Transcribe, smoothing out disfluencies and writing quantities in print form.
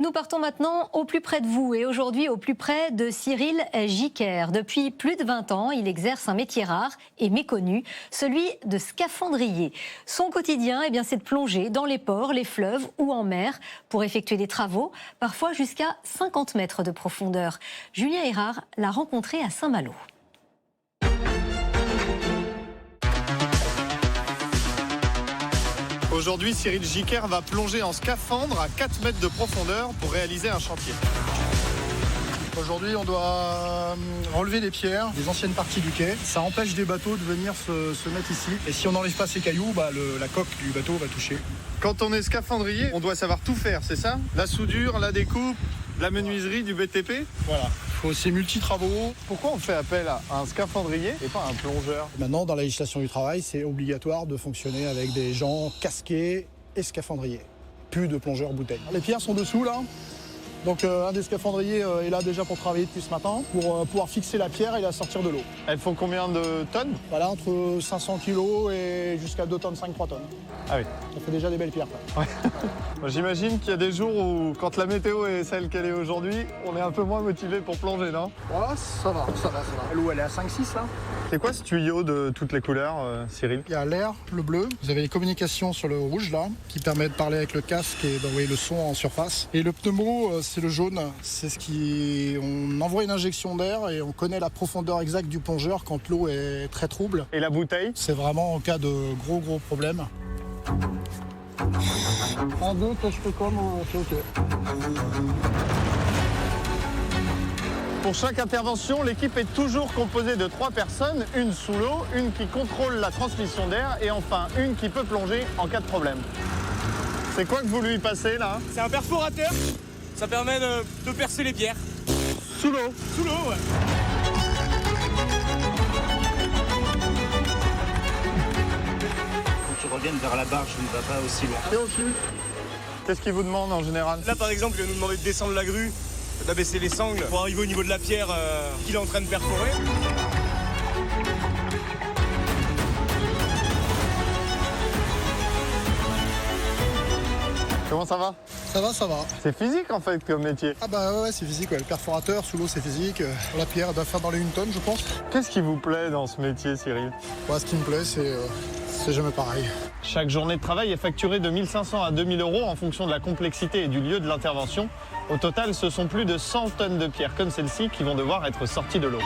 Nous partons maintenant au plus près de vous et aujourd'hui au plus près de Cyril Gicker. Depuis plus de 20 ans, il exerce un métier rare et méconnu, celui de scaphandrier. Son quotidien, c'est de plonger dans les ports, les fleuves ou en mer pour effectuer des travaux, parfois jusqu'à 50 mètres de profondeur. Julien Erard l'a rencontré à Saint-Malo. Aujourd'hui, Cyril Gicker va plonger en scaphandre à 4 mètres de profondeur pour réaliser un chantier. Aujourd'hui, on doit enlever des pierres, des anciennes parties du quai. Ça empêche des bateaux de venir se mettre ici. Et si on n'enlève pas ces cailloux, la coque du bateau va toucher. Quand on est scaphandrier, on doit savoir tout faire, c'est ça? La soudure, la découpe, la menuiserie, du BTP? Voilà. C'est multi-travaux. Pourquoi on fait appel à un scaphandrier et pas à un plongeur? Maintenant, dans la législation du travail, c'est obligatoire de fonctionner avec des gens casqués et scaphandriers. Plus de plongeurs bouteilles. Les pierres sont dessous, là. Donc un des scaphandriers est là déjà pour travailler depuis ce matin, pour pouvoir fixer la pierre et la sortir de l'eau. Elles font combien de tonnes? Voilà, entre 500 kg et jusqu'à 2 tonnes 5, 3 tonnes. Ah oui. Ça fait déjà des belles pierres. Ouais. J'imagine qu'il y a des jours où, quand la météo est celle qu'elle est aujourd'hui, on est un peu moins motivé pour plonger, non? Voilà, ça va. L'eau, elle est à 5-6 là. C'est quoi ce tuyau de toutes les couleurs, Cyril? Il y a l'air, le bleu. Vous avez les communications sur le rouge là, qui permet de parler avec le casque et d'envoyer le son en surface. Et le pneumo, c'est le jaune. C'est ce qui... On envoie une injection d'air et on connaît la profondeur exacte du plongeur quand l'eau est très trouble. Et la bouteille? C'est vraiment en cas de gros problèmes. En deux, je peux comme, c'est ok. Pour chaque intervention, l'équipe est toujours composée de 3 personnes, une sous l'eau, une qui contrôle la transmission d'air et enfin une qui peut plonger en cas de problème. C'est quoi que vous lui passez là? C'est un perforateur, ça permet de percer les pierres. Sous l'eau? Sous l'eau, ouais. Faut qu'ils reviennent vers la barge, je ne va pas aussi loin. Et au-dessus? Qu'est-ce qu'il vous demande en général? Là par exemple, il va nous demander de descendre la grue, d'abaisser les sangles pour arriver au niveau de la pierre qu'il est en train de perforer. Comment ça va? Ça va. C'est physique en fait comme métier. Ah bah ouais, c'est physique, ouais. Le perforateur, sous l'eau, c'est physique. La pierre, elle doit faire dans les 1 tonne, je pense. Qu'est-ce qui vous plaît dans ce métier, Cyril? Ouais, ce qui me plaît, c'est jamais pareil. Chaque journée de travail est facturée de 1 500 à 2 000 euros en fonction de la complexité et du lieu de l'intervention. Au total, ce sont plus de 100 tonnes de pierres comme celle-ci qui vont devoir être sorties de l'eau.